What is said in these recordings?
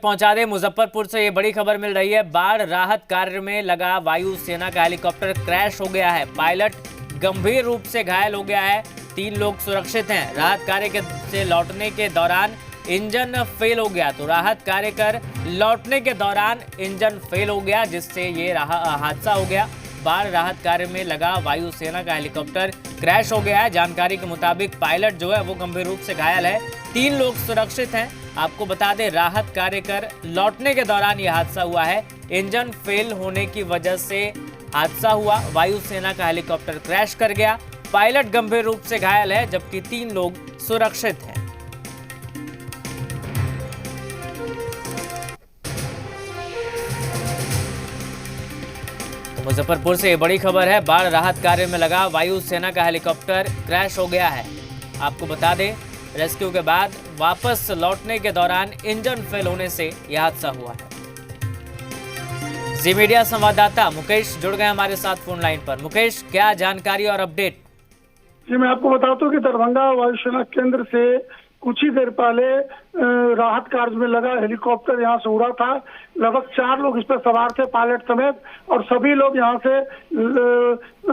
पहुंचा दे। मुजफ्फरपुर से ये बड़ी खबर मिल रही है। बाढ़ राहत कार्य में लगा वायुसेना का हेलीकॉप्टर क्रैश हो गया है। पायलट गंभीर रूप से घायल हो गया है। 3 लोग सुरक्षित हैं। राहत कार्य से लौटने के दौरान इंजन फेल हो गया। तो राहत कार्य कर लौटने के दौरान इंजन फेल हो गया, जिससे ये हादसा हो गया। बाढ़ राहत कार्य में लगा वायुसेना का हेलीकॉप्टर क्रैश हो गया है। जानकारी के मुताबिक पायलट जो है वो गंभीर रूप से घायल है। 3 लोग सुरक्षित हैं। आपको बता दें, राहत कार्य कर लौटने के दौरान यह हादसा हुआ है। इंजन फेल होने की वजह से हादसा हुआ। वायुसेना का हेलीकॉप्टर क्रैश कर गया। पायलट गंभीर रूप से घायल है, जबकि 3 लोग सुरक्षित हैं। मुजफ्फरपुर से ये बड़ी खबर है। बाढ़ राहत कार्य में लगा वायुसेना का हेलीकॉप्टर क्रैश हो गया है। आपको बता दें, रेस्क्यू के बाद वापस लौटने के दौरान इंजन फेल होने से यह हादसा हुआ है। जी मीडिया संवाददाता मुकेश जुड़ गए हमारे साथ फोन लाइन पर। मुकेश, क्या जानकारी और अपडेट? जी, मैं आपको बताता हूँ कि दरभंगा वायुसेना केंद्र से कुछ ही देर पहले राहत कार्य में लगा हेलीकॉप्टर यहाँ से उड़ा था। लगभग 4 लोग इस पर सवार थे, पायलट समेत, और सभी लोग यहाँ से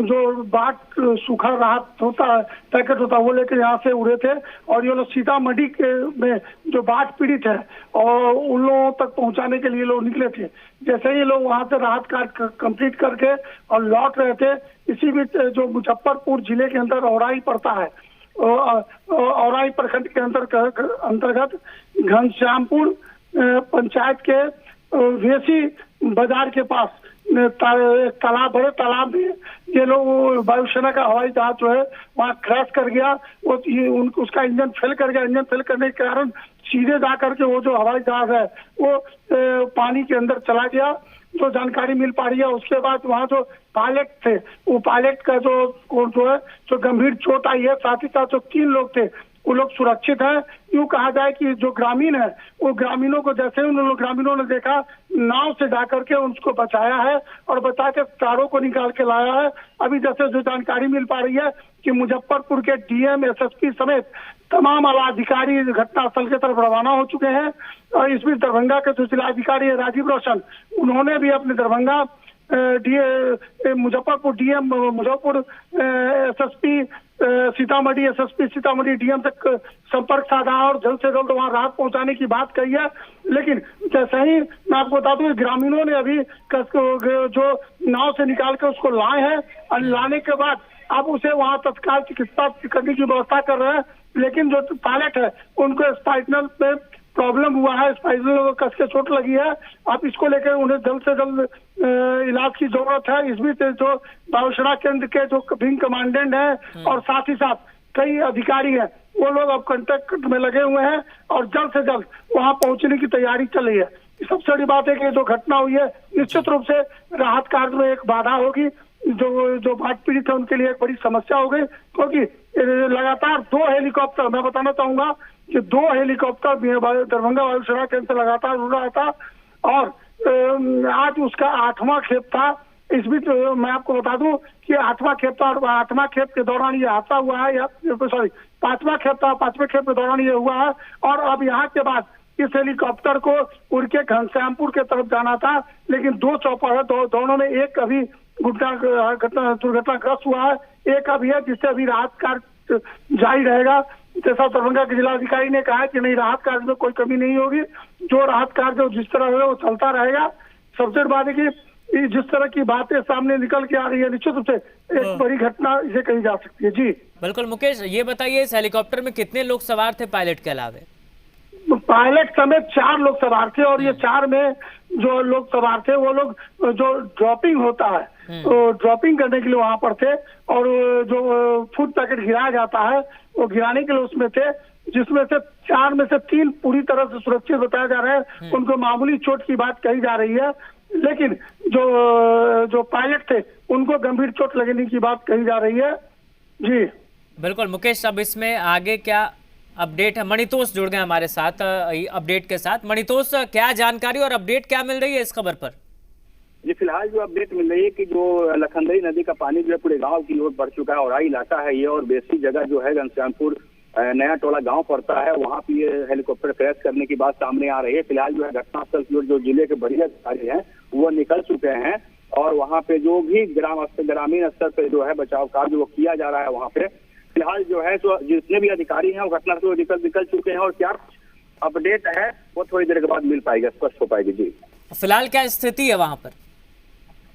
जो बाट सूखा राहत होता है, पैकेट होता है, वो लेकर यहाँ से उड़े थे। और ये लोग सीतामढ़ी में जो बाढ़ पीड़ित है और उन लोगों तक पहुँचाने के लिए लोग निकले थे। जैसे ही लोग वहाँ से राहत कार्य कंप्लीट करके और लौट रहे थे, इसी बीच जो मुजफ्फरपुर जिले के अंदर औराई पड़ता है, औराई प्रखंड के अंतर्गत घनश्यामपुर पंचायत के वेसी बाजार के पास तालाब, बड़े तालाब में ये लोग वायुसेना का हवाई जहाज जो है वहाँ क्रैश कर गया। उसका इंजन फेल कर गया। इंजन फेल करने के कारण सीधे जा करके वो जो हवाई जहाज है वो पानी के अंदर चला गया। जो जानकारी मिल पा रही है, उसके बाद वहाँ जो पायलट थे, वो पायलट का जो है जो गंभीर चोट आई है। साथ ही साथ जो 3 लोग थे वो लोग सुरक्षित हैं। यूँ कहा जाए कि जो ग्रामीण है, वो ग्रामीणों को जैसे उन ग्रामीणों ने देखा, नाव से जाकर के उसको बचाया है और बचा के चारों को निकाल के लाया है। अभी जैसे जो जानकारी मिल पा रही है कि मुजफ्फरपुर के डीएम, एसएसपी समेत तमाम आला अधिकारी घटनास्थल की तरफ रवाना हो चुके हैं। और इस बीच दरभंगा के जो जिलाधिकारी है राजीव रोशन, उन्होंने भी अपने Darbhanga Muzaffarpur DM, Muzaffarpur SSP Sitamarhi, SSP Sitamarhi, DM तक संपर्क साधा और जल्द से जल्द वहां राहत पहुंचाने की बात कही है। लेकिन जैसे ही मैं आपको बता दूं, ग्रामीणों ने अभी जो नाव से निकाल के उसको लाए हैं और लाने के बाद अब उसे वहां तत्काल चिकित्सा करने की व्यवस्था कर रहे हैं। लेकिन जो पायलट है उनको स्पाइनल पे प्रॉब्लम हुआ है, स्पाइनल कस के चोट लगी है। अब इसको लेकर उन्हें जल्द से जल्द इलाज की जरूरत है। इस बीच जो वायुसेना केंद्र के जो विंग कमांडेंट हैं और साथ ही साथ कई अधिकारी हैं, वो लोग अब कांटेक्ट में लगे हुए हैं और जल्द से जल्द वहां पहुंचने की तैयारी चल रही है। सबसे बड़ी बात है कि जो घटना हुई है, निश्चित रूप से राहत कार्य में एक बाधा होगी। जो बाढ़ पीड़ित है उनके लिए एक बड़ी समस्या हो गई, क्योंकि लगातार 2 हेलीकॉप्टर, मैं बताना चाहूंगा कि 2 हेलीकॉप्टर दरभंगा वायुसेना केंद्र से लगातार उड़ रहा था और आज उसका 8वां खेप था। इस बीच मैं आपको बता दूं कि 8वां खेप था और 8वां खेप के दौरान ये हादसा हुआ है, या सॉरी 5वां खेप था, 5वें खेप के दौरान ये हुआ है। और अब यहाँ के बाद इस हेलीकॉप्टर को उड़ के घनश्यामपुर के तरफ जाना था, लेकिन 2 चौपर है, दोनों में एक अभी दुर्घटनाग्रस्त हुआ है, एक अभी है, जिससे अभी राहत कार्य जारी रहेगा। जैसा दरभंगा के जिलाधिकारी ने कहा है कि नहीं, राहत कार्य में कोई कमी नहीं होगी। जो राहत कार्य जिस तरह होगा वो चलता रहेगा। सबसे बड़ी बात है कि जिस तरह की बातें सामने निकल के आ रही है, निश्चित रूप से एक बड़ी घटना इसे कही जा सकती है। जी बिल्कुल। मुकेश, ये बताइए, इस हेलीकॉप्टर में कितने लोग सवार थे पायलट के अलावे? पायलट समेत 4 लोग सवार थे और ये 4 में जो लोग सवार थे वो लोग जो ड्रॉपिंग होता है, तो ड्रॉपिंग करने के लिए वहां पर थे। और जो फूड पैकेट गिराया जाता है वो गिराने के लिए उसमें थे, जिसमें से 4 में से 3 पूरी तरह से सुरक्षित बताया जा रहा है। उनको मामूली चोट की बात कही जा रही है, लेकिन जो पायलट थे उनको गंभीर चोट लगने की बात कही जा रही है। जी बिल्कुल मुकेश, अब इसमें आगे क्या अपडेट है? मणितोष जुड़ गए हमारे साथ अपडेट के साथ। मणितोष, क्या जानकारी और अपडेट क्या मिल रही है इस खबर पर? जी, फिलहाल जो अपडेट मिल रही है कि जो लखनदरी नदी का पानी जो है पूरे गांव की ओर बढ़ चुका है। औराई इलाका है ये, और बेसी जगह जो है घनश्यामपुर नया टोला गांव पड़ता है, वहां पे ये हेलीकॉप्टर क्रैश करने की बात सामने आ रही है। फिलहाल जो है घटनास्थल की ओर जो जिले के बड़ी अधिकारी हैं वो निकल चुके हैं और वहां पे जो भी ग्रामीण स्तर पे जो है बचाव कार्य वो किया जा रहा है। वहां पे फिलहाल जो है तो जितने भी अधिकारी हैं वो घटना से निकल चुके हैं और क्या अपडेट है वो थोड़ी देर के बाद मिल पाएगा, स्पष्ट हो पाएगी। जी फिलहाल क्या स्थिति है वहां पर?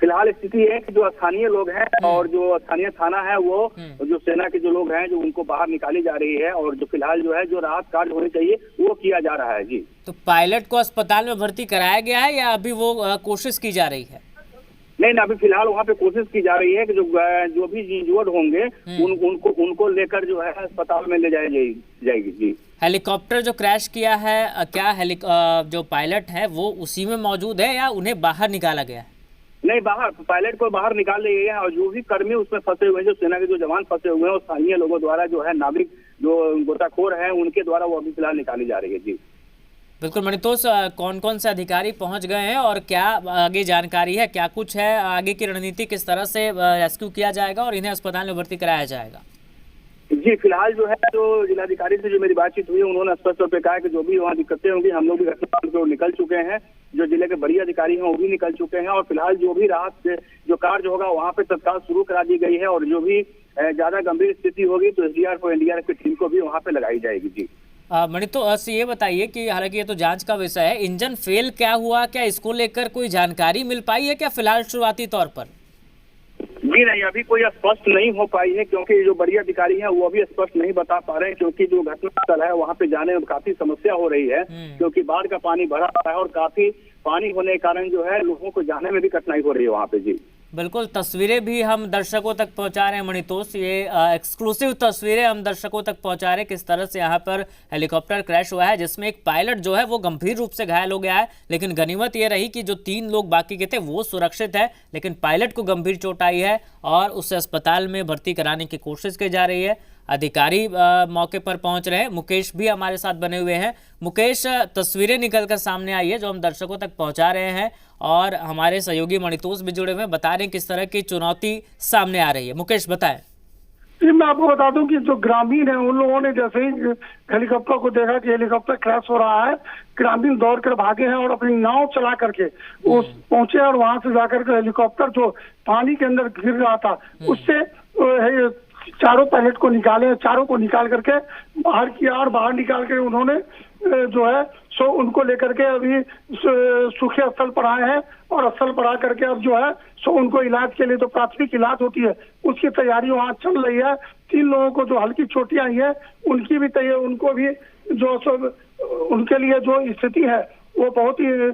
फिलहाल स्थिति है कि जो स्थानीय लोग हैं और जो स्थानीय थाना है वो जो सेना के जो लोग हैं जो उनको बाहर निकाली जा रही है और जो फिलहाल जो है जो राहत कार्य होने चाहिए वो किया जा रहा है। जी तो पायलट को अस्पताल में भर्ती कराया गया है या अभी वो कोशिश की जा रही है? नहीं, अभी फिलहाल वहाँ पे कोशिश की जा रही है कि जो भी इंजर्ड होंगे उनको लेकर जो है अस्पताल में ले जाएगी। जी हेलीकॉप्टर जो क्रैश किया है क्या जो पायलट है वो उसी में मौजूद है या उन्हें बाहर निकाला गया है? नहीं, बाहर पायलट को बाहर निकाल लिए गए हैं और जो भी कर्मी उसमें फंसे हुए हैं, जो सेना के जो जवान फंसे हुए हैं और स्थानीय लोगों द्वारा जो है नागरिक जो गोताखोर हैं उनके द्वारा वो अभी फिलहाल निकाली जा रही है। जी बिल्कुल मणितोष, कौन कौन से अधिकारी पहुंच गए हैं और क्या आगे जानकारी है, क्या कुछ है, आगे की रणनीति किस तरह से रेस्क्यू किया जाएगा और इन्हें अस्पताल में भर्ती कराया जाएगा? जी फिलहाल जो है जो जिलाधिकारी से जो मेरी बातचीत हुई उन्होंने स्पष्ट तौर पे कहा कि जो भी वहाँ दिक्कतें होंगी हम लोग भी घटनास्थल की ओर निकल चुके हैं, जो जिले के बड़ी अधिकारी हैं वो भी निकल चुके हैं और फिलहाल जो भी राहत जो कार्य होगा वहाँ पे तत्काल शुरू करा दी गई है और जो भी ज्यादा गंभीर स्थिति होगी तो एसडीआरएफ और एनडीआरएफ की टीम को भी वहाँ पे लगाई जाएगी। जी मणितोष ये बताइए कि हालांकि ये तो जांच का विषय है, इंजन फेल क्या हुआ, क्या इसको लेकर कोई जानकारी मिल पाई है क्या फिलहाल शुरुआती तौर पर? जी नहीं, अभी कोई स्पष्ट नहीं हो पाई है क्योंकि जो बड़ी अधिकारी हैं वो अभी स्पष्ट नहीं बता पा रहे हैं क्योंकि जो घटनास्थल है वहाँ पे जाने में काफी समस्या हो रही है क्योंकि बाढ़ का पानी भरा है और काफी पानी होने के कारण जो है लोगों को जाने में भी कठिनाई हो रही है वहाँ पे। जी बिल्कुल, तस्वीरें भी हम दर्शकों तक पहुंचा रहे हैं मणितोष, ये एक्सक्लूसिव तस्वीरें हम दर्शकों तक पहुंचा रहे हैं किस तरह से यहाँ पर हेलीकॉप्टर क्रैश हुआ है जिसमें एक पायलट जो है वो गंभीर रूप से घायल हो गया है, लेकिन गनीमत ये रही कि जो 3 लोग बाकी के थे वो सुरक्षित है, लेकिन पायलट को गंभीर चोट आई है और उसे अस्पताल में भर्ती कराने की कोशिश की जा रही है। अधिकारी मौके पर पहुंच रहे हैं, मुकेश भी हमारे साथ बने हुए हैं। मुकेश, तस्वीरें निकलकर सामने आई है जो हम दर्शकों तक पहुंचा रहे हैं और हमारे सहयोगी मणितोष भी जुड़े हुए हैं, बता रहे हैं किस तरह की चुनौती सामने आ रही है। मुकेश बताएं। मैं आपको बता दूं कि जो ग्रामीण है उन लोगों ने जैसे ही हेलीकॉप्टर को देखा कि हेलीकॉप्टर क्रैश हो रहा है, ग्रामीण दौड़ कर भागे हैं और अपनी नाव चला करके वो पहुंचे और वहां से जाकर के हेलीकॉप्टर जो पानी के अंदर गिर रहा था उससे चारों पायलट को निकाले, चारों को निकाल करके बाहर किया और बाहर निकाल के उन्होंने जो है सो उनको लेकर के अभी सूखे स्थल पर आए हैं और स्थल पर आ करके अब जो है सो उनको इलाज के लिए जो प्राथमिक इलाज होती है उसकी तैयारी वहाँ चल रही है। 3 लोगों को जो हल्की चोटें आई है उनकी भी तैयारी, उनको भी जो उनके लिए जो स्थिति है वो बहुत ही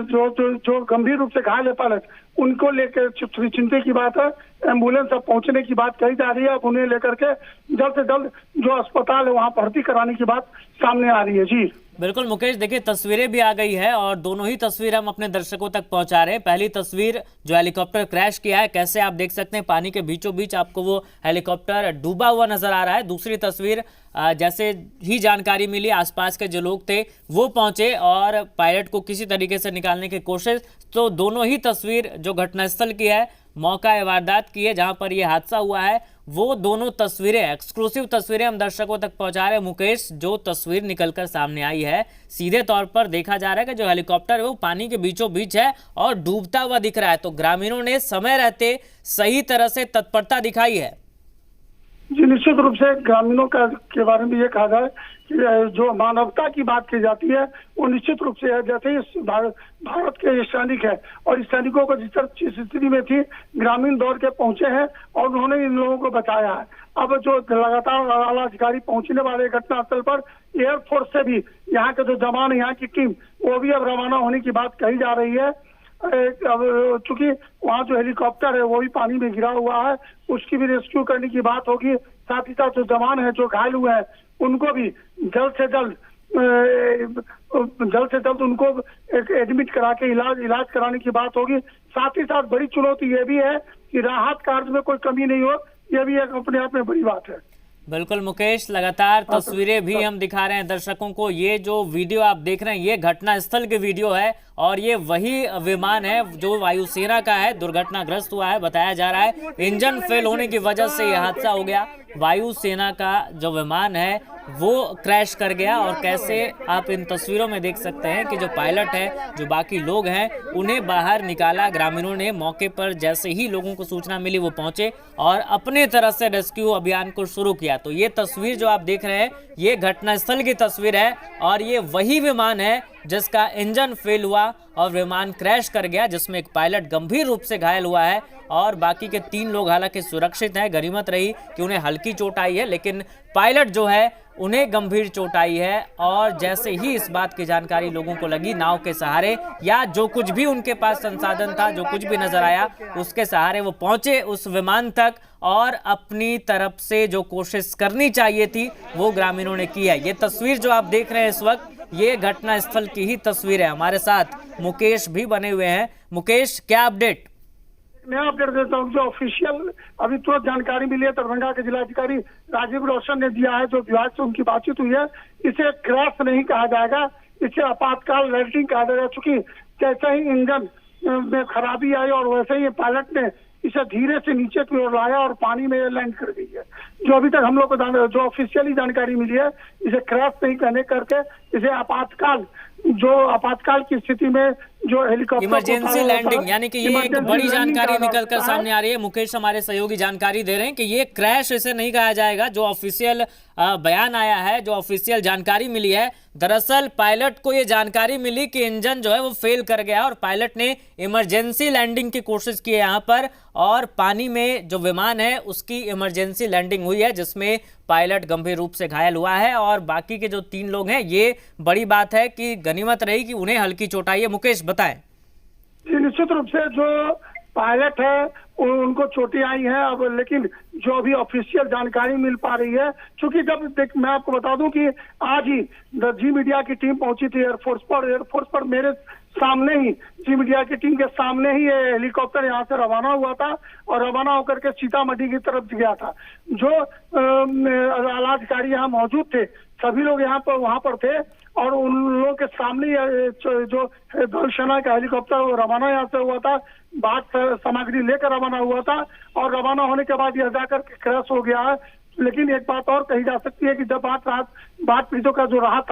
जो गंभीर रूप से घायल है पायलट उनको लेकर चिंता की बात है। एम्बुलेंस अब पहुंचने की बात कही जा रही है, अब उन्हें लेकर के जल्द से जल्द जो अस्पताल है वहां भर्ती कराने की बात सामने आ रही है। जी बिल्कुल मुकेश, देखिए तस्वीरें भी आ गई है और दोनों ही तस्वीर हम अपने दर्शकों तक पहुंचा रहे हैं। पहली तस्वीर जो हेलीकॉप्टर क्रैश किया है, कैसे आप देख सकते हैं पानी के बीचों बीच आपको वो हेलीकॉप्टर डूबा हुआ नजर आ रहा है। दूसरी तस्वीर जैसे ही जानकारी मिली आसपास के जो लोग थे वो पहुंचे और पायलट को किसी तरीके से निकालने की कोशिश, तो दोनों ही तस्वीर जो घटनास्थल की है, मौका वारदात की है जहां पर यह हादसा हुआ है, वो दोनों तस्वीरें एक्सक्लूसिव तस्वीरें हम दर्शकों तक पहुंचा रहे हैं। मुकेश, जो तस्वीर निकलकर सामने आई है सीधे तौर पर देखा जा रहा है कि जो हेलीकॉप्टर है वो पानी के बीचों बीच है और डूबता हुआ दिख रहा है, तो ग्रामीणों ने समय रहते सही तरह से तत्परता दिखाई है। जी निश्चित रूप से ग्रामीणों के बारे में ये कहा जाए कि जो मानवता की बात की जाती है वो निश्चित रूप से है। जैसे ही भारत के सैनिक है और इस सैनिकों को जिस स्थिति में थी ग्रामीण दौड़ के पहुंचे हैं और उन्होंने इन लोगों को बचाया है। अब जो लगातार आला अधिकारी पहुंचने वाले घटनास्थल पर एयरफोर्स से भी यहाँ के जो जवान, यहाँ की टीम वो भी अब रवाना होने की बात कही जा रही है। अब चूंकि वहाँ जो हेलीकॉप्टर है वो भी पानी में गिरा हुआ है, उसकी भी रेस्क्यू करने की बात होगी। साथ ही साथ जो जवान है जो घायल हुए हैं उनको भी जल्द से जल्द उनको एडमिट करा के इलाज कराने की बात होगी। साथ ही साथ बड़ी चुनौती ये भी है कि राहत कार्य में कोई कमी नहीं हो, यह भी एक अपने आप में बड़ी बात है। बिल्कुल मुकेश, लगातार तस्वीरें भी हम दिखा रहे हैं दर्शकों को। ये जो वीडियो आप देख रहे हैं ये घटना स्थल की वीडियो है और ये वही विमान है जो वायुसेना का है, दुर्घटनाग्रस्त हुआ है। बताया जा रहा है इंजन फेल होने की वजह से यह हादसा हो गया। वायुसेना का जो विमान है वो क्रैश कर गया और कैसे आप इन तस्वीरों में देख सकते हैं कि जो पायलट है, जो बाकी लोग हैं, उन्हें बाहर निकाला। ग्रामीणों ने मौके पर जैसे ही लोगों को सूचना मिली वो पहुंचे और अपने तरह से रेस्क्यू अभियान को शुरू किया। तो ये तस्वीर जो आप देख रहे हैं ये घटनास्थल की तस्वीर है और ये वही विमान है जिसका इंजन फेल हुआ और विमान क्रैश कर गया, जिसमें एक पायलट गंभीर रूप से घायल हुआ है और बाकी के 3 लोग हालांकि सुरक्षित हैं। गनीमत रही कि उन्हें हल्की चोट आई है, लेकिन पायलट जो है उन्हें गंभीर चोट आई है। और जैसे ही इस बात की जानकारी लोगों को लगी, नाव के सहारे या जो कुछ भी उनके पास संसाधन था, जो कुछ भी नजर आया, उसके सहारे वो पहुंचे उस विमान तक और अपनी तरफ से जो कोशिश करनी चाहिए थी वो ग्रामीणों ने की है। ये तस्वीर जो आप देख रहे हैं इस वक्त ये घटना स्थल की ही तस्वीर है। हमारे साथ मुकेश भी बने हुए हैं। मुकेश, क्या अपडेट? नया अपडेट देता हूँ। जो ऑफिशियल अभी तुरंत जानकारी मिली है दरभंगा के जिलाधिकारी राजीव रोशन ने दिया है, जो विभाग से उनकी बातचीत हुई है, इसे क्रैश नहीं कहा जाएगा, इसे आपातकाल लैंडिंग कहा जाएगा। चूंकि जैसे ही इंजन में खराबी आई और वैसे ही पायलट ने इसे धीरे से नीचे की ओर लाया और पानी में लैंड कर गई है। जो अभी तक हम लोग को जो ऑफिशियली जानकारी मिली है, इसे क्रैश नहीं कहने करके इसे आपातकाल की स्थिति में जो हेलीकॉप्टर इमरजेंसी लैंडिंग, यानी कि ये एक बड़ी जानकारी निकलकर सामने आ रही है। मुकेश हमारे सहयोगी जानकारी दे रहे हैं कि ये क्रैश इसे नहीं कहा जाएगा। जो ऑफिशियल बयान आया है, जो ऑफिशियल जानकारी मिली है, दरअसल पायलट को ये जानकारी मिली कि इंजन जो है वो फेल कर गया और पायलट ने इमरजेंसी लैंडिंग की कोशिश की है यहाँ पर और पानी में जो विमान है उसकी इमरजेंसी लैंडिंग हुई है, जिसमें पायलट गंभीर रूप से घायल हुआ है और बाकी के जो 3 लोग हैं, ये बड़ी बात है कि गनीमत रही कि उन्हें हल्की चोट आई है। मुकेश बताएं। जी, निश्चित रूप से जो पायलट है उनको चोटें आई हैं अब, लेकिन जो अभी ऑफिशियल जानकारी मिल पा रही है, क्योंकि मैं आपको बता दूं कि आज ही जी मीडिया की टीम पहुंची थी एयरफोर्स पर मेरे सामने ही, जी मीडिया की टीम के सामने ही ये हेलीकॉप्टर यहाँ से रवाना हुआ था और रवाना होकर के सीतामढ़ी की तरफ गया था। जो आला अधिकारी यहाँ मौजूद थे, सभी लोग वहाँ पर थे और उन लोगों के सामने जो वायुसेना का हेलीकॉप्टर रवाना यहाँ से हुआ था, बात सामग्री लेकर रवाना हुआ था और रवाना होने के बाद यह जाकर क्रैश हो गया है। लेकिन एक बात और कही जा सकती है कि जब बात पीड़ितों का जो राहत